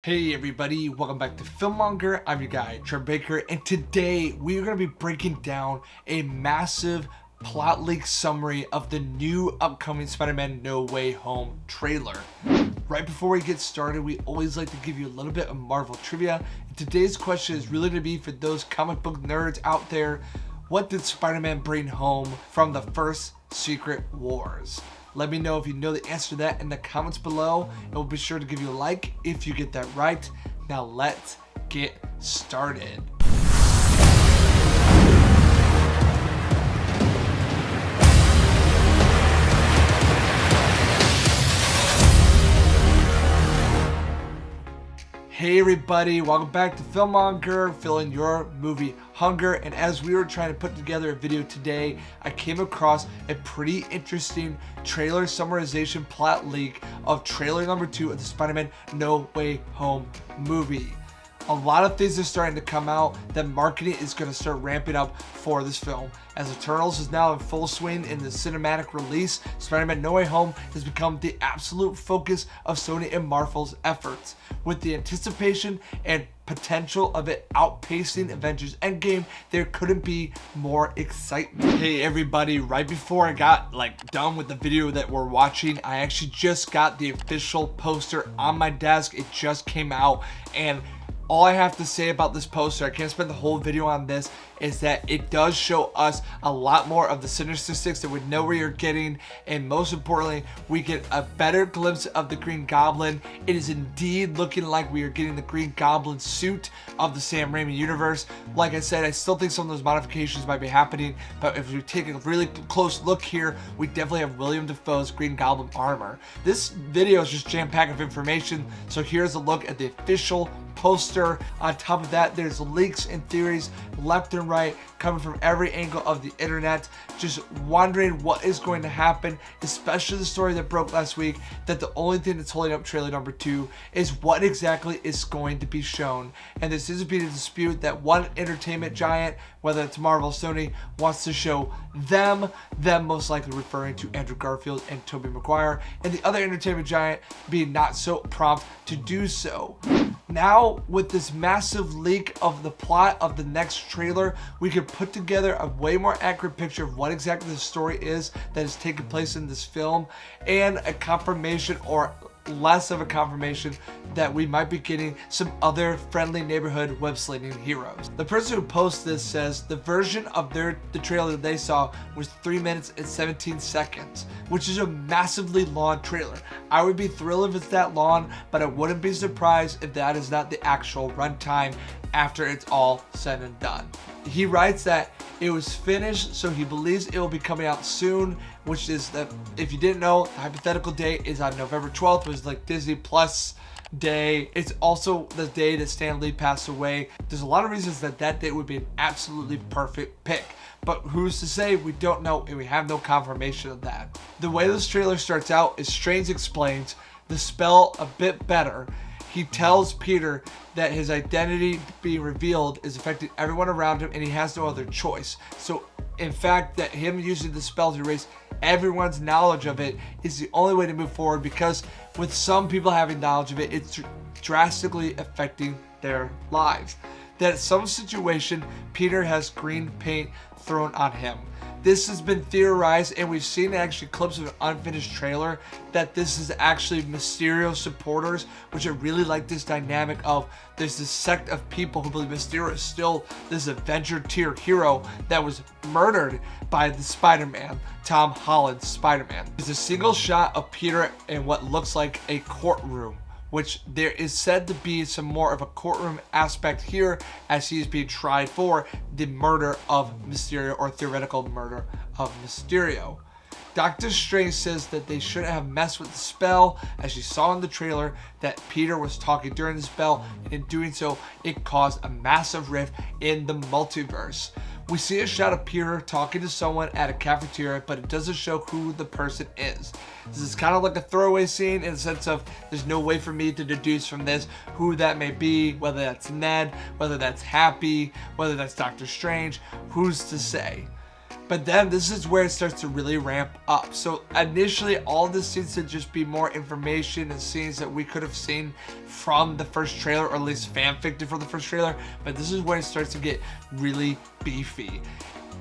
Hey everybody, welcome back to Filmmonger. I'm your guy, Trevor Baker, and today we're going to be breaking down a massive plot leak summary of the new upcoming Spider-Man No Way Home trailer. Right before we get started, we always like to give you a little bit of Marvel trivia. And today's question is really going to be for those comic book nerds out there. What did Spider-Man bring home from the first Secret Wars? Let me know if you know the answer to that in the comments below, and we'll be sure to give you a like if you get that right. Now let's get started. Hey everybody, welcome back to Filmmonger, filling your movie hunger. And as we were trying to put together a video today, I came across a pretty interesting trailer summarization plot leak of trailer number 2 of the Spider-Man No Way Home movie. A lot of things are starting to come out that marketing is going to start ramping up for this film. As Eternals is now in full swing in the cinematic release, Spider-Man No Way Home has become the absolute focus of Sony and Marvel's efforts. With the anticipation and potential of it outpacing Avengers Endgame, there couldn't be more excitement. Hey everybody, right before I got done with the video that we're watching, I actually just got the official poster on my desk. It just came out, and all I have to say about this poster, I can't spend the whole video on this, is that it does show us a lot more of the Sinister Six that we know we are getting, and most importantly, we get a better glimpse of the Green Goblin. It is indeed looking like we are getting the Green Goblin suit of the Sam Raimi universe. Like I said, I still think some of those modifications might be happening, but if we take a really close look here, we definitely have William Dafoe's Green Goblin armor. This video is just jam-packed of information, so here's a look at the official poster. On top of that, there's leaks and theories left and right coming from every angle of the internet, just wondering what is going to happen, especially the story that broke last week that the only thing that's holding up trailer number 2 is what exactly is going to be shown. And this isn't being a dispute that one entertainment giant, whether it's Marvel or Sony, wants to show them most likely referring to Andrew Garfield and Tobey Maguire, and the other entertainment giant being not so prompt to do so. Now, with this massive leak of the plot of the next trailer, we can put together a way more accurate picture of what exactly the story is that is taking place in this film, and a confirmation, or less of a confirmation, that we might be getting some other friendly neighborhood web-slinging heroes. The person who posts this says the version of the trailer that they saw was 3 minutes and 17 seconds, which is a massively long trailer. I would be thrilled if it's that long, but I wouldn't be surprised if that is not the actual runtime after it's all said and done. He writes that it was finished, so he believes it will be coming out soon, which is that, if you didn't know, the hypothetical date is on November 12th, which is like Disney Plus day. It's also the day that Stan Lee passed away. There's a lot of reasons that that date would be an absolutely perfect pick, but who's to say? We don't know, and we have no confirmation of that. The way this trailer starts out is Strange explains the spell a bit better. He tells Peter that his identity being revealed is affecting everyone around him, and he has no other choice. So in fact, that him using the spell to erase everyone's knowledge of it is the only way to move forward, because with some people having knowledge of it, it's drastically affecting their lives. That at some situation, Peter has green paint thrown on him. This has been theorized, and we've seen actually clips of an unfinished trailer, that this is actually Mysterio supporters, which I really like this dynamic of there's this sect of people who believe Mysterio is still this Avenger tier hero that was murdered by the Spider-Man, Tom Holland's Spider-Man. There's a single shot of Peter in what looks like a courtroom, which there is said to be some more of a courtroom aspect here as he is being tried for the murder of Mysterio, or theoretical murder of Mysterio. Doctor Strange says that they shouldn't have messed with the spell, as you saw in the trailer that Peter was talking during the spell, and in doing so, it caused a massive rift in the multiverse. We see a shot of Peter talking to someone at a cafeteria, but it doesn't show who the person is. This is kind of like a throwaway scene in the sense of there's no way for me to deduce from this who that may be, whether that's Ned, whether that's Happy, whether that's Doctor Strange, who's to say. But then this is where it starts to really ramp up. So initially, all this seems to just be more information and scenes that we could have seen from the first trailer, or at least fanfic from the first trailer. But this is when it starts to get really beefy.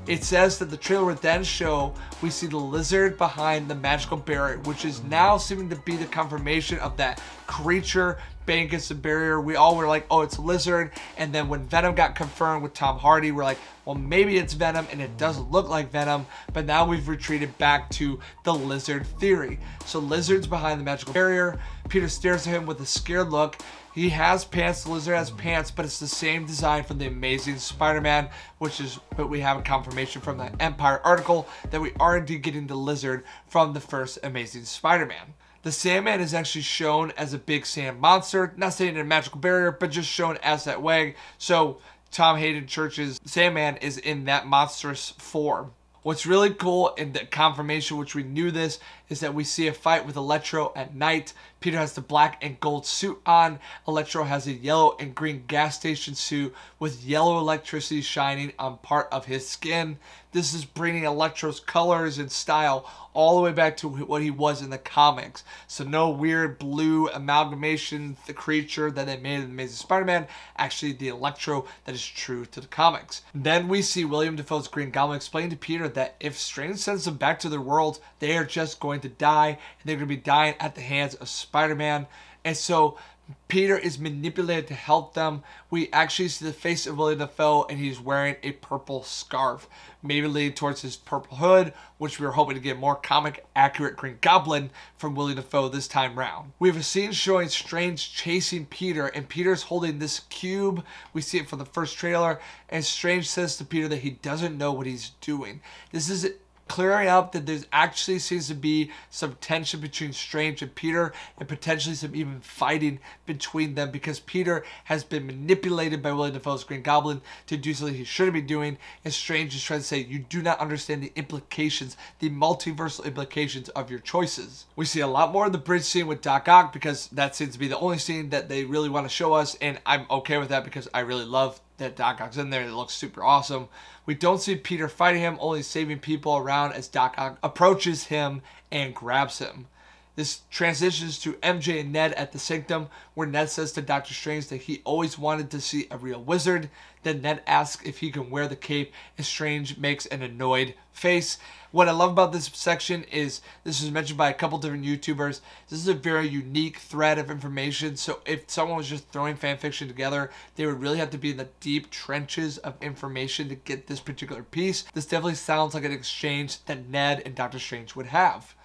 It says that the trailer would then show we see the lizard behind the magical barrier, which is now seeming to be the confirmation of that creature banging against the barrier. We all were like, oh, it's a lizard. And then when Venom got confirmed with Tom Hardy, we're like, well, maybe it's Venom, and it doesn't look like Venom. But now we've retreated back to the lizard theory. So lizard's behind the magical barrier. Peter stares at him with a scared look. He has pants, the lizard has pants, but it's the same design from the Amazing Spider-Man, which is what we have a confirmation from the Empire article that we are indeed getting the lizard from the first Amazing Spider-Man. The Sandman is actually shown as a big sand monster, not saying in a magical barrier, but just shown as that way. So Tom Hayden Church's Sandman is in that monstrous form. What's really cool in the confirmation, which we knew this, is that we see a fight with Electro at night. Peter has the black and gold suit on. Electro has a yellow and green gas station suit with yellow electricity shining on part of his skin. This is bringing Electro's colors and style all the way back to what he was in the comics. So no weird blue amalgamation, the creature that they made in Amazing Spider-Man, actually the Electro that is true to the comics. Then we see William Dafoe's Green Goblin explain to Peter that if Strange sends them back to their world, they are just going to die, and they're going to be dying at the hands of Spider-Man. And so Peter is manipulated to help them. We actually see the face of William Dafoe, and he's wearing a purple scarf, maybe leading towards his purple hood, which we were hoping to get more comic accurate Green Goblin from William Dafoe this time round. We have a scene showing Strange chasing Peter, and Peter's holding this cube. We see it from the first trailer, and Strange says to Peter that he doesn't know what he's doing. This is clearing up that there's actually seems to be some tension between Strange and Peter, and potentially some even fighting between them, because Peter has been manipulated by William Dafoe's Green Goblin to do something he shouldn't be doing, and Strange is trying to say, you do not understand the implications, the multiversal implications of your choices. We see a lot more of the bridge scene with Doc Ock, because that seems to be the only scene that they really want to show us, and I'm okay with that because I really love that Doc Ock's in there. It looks super awesome. We don't see Peter fighting him, only saving people around as Doc Ock approaches him and grabs him. This transitions to MJ and Ned at the Sanctum, where Ned says to Doctor Strange that he always wanted to see a real wizard. Then Ned asks if he can wear the cape, and Strange makes an annoyed face. What I love about this section is, this was mentioned by a couple different YouTubers, this is a very unique thread of information. So if someone was just throwing fanfiction together, they would really have to be in the deep trenches of information to get this particular piece. This definitely sounds like an exchange that Ned and Doctor Strange would have.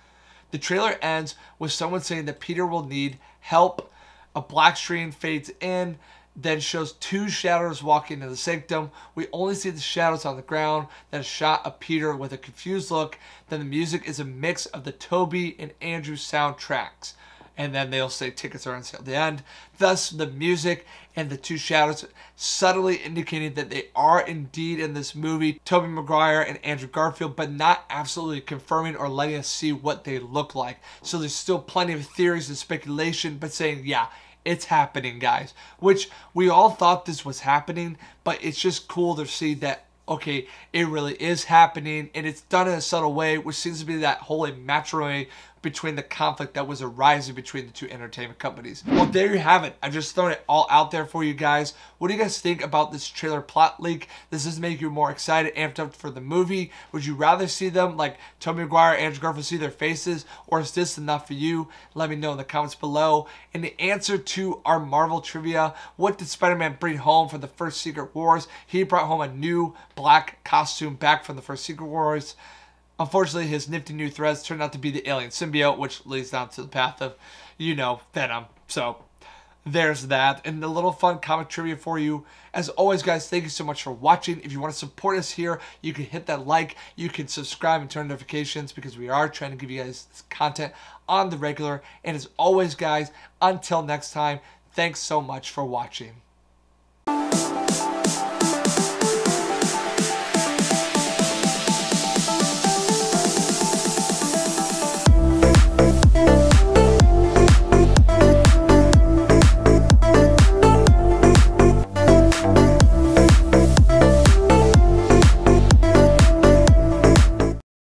The trailer ends with someone saying that Peter will need help. A black screen fades in, then shows two shadows walking into the Sanctum. We only see the shadows on the ground, then a shot of Peter with a confused look. Then the music is a mix of the Tobey and Andrew soundtracks. And then they'll say tickets are on sale at the end. Thus, the music and the two shadows subtly indicating that they are indeed in this movie, Tobey Maguire and Andrew Garfield, but not absolutely confirming or letting us see what they look like. So there's still plenty of theories and speculation, but saying, yeah, it's happening, guys. Which we all thought this was happening, but it's just cool to see that, okay, it really is happening, and it's done in a subtle way, which seems to be that whole matrimony between the conflict that was arising between the two entertainment companies. Well, there you have it. I've just thrown it all out there for you guys. What do you guys think about this trailer plot leak? Does this make you more excited, amped up for the movie? Would you rather see them, like Tobey Maguire, Andrew Garfield, see their faces, or is this enough for you? Let me know in the comments below. And the answer to our Marvel trivia, what did Spider-Man bring home for the first Secret Wars? He brought home a new black costume back from the first Secret Wars. Unfortunately, his nifty new threads turned out to be the alien symbiote, which leads down to the path of, you know, Venom. So there's that. And a little fun comic trivia for you. As always, guys, thank you so much for watching. If you want to support us here, you can hit that like. You can subscribe and turn notifications, because we are trying to give you guys this content on the regular. And as always, guys, until next time, thanks so much for watching.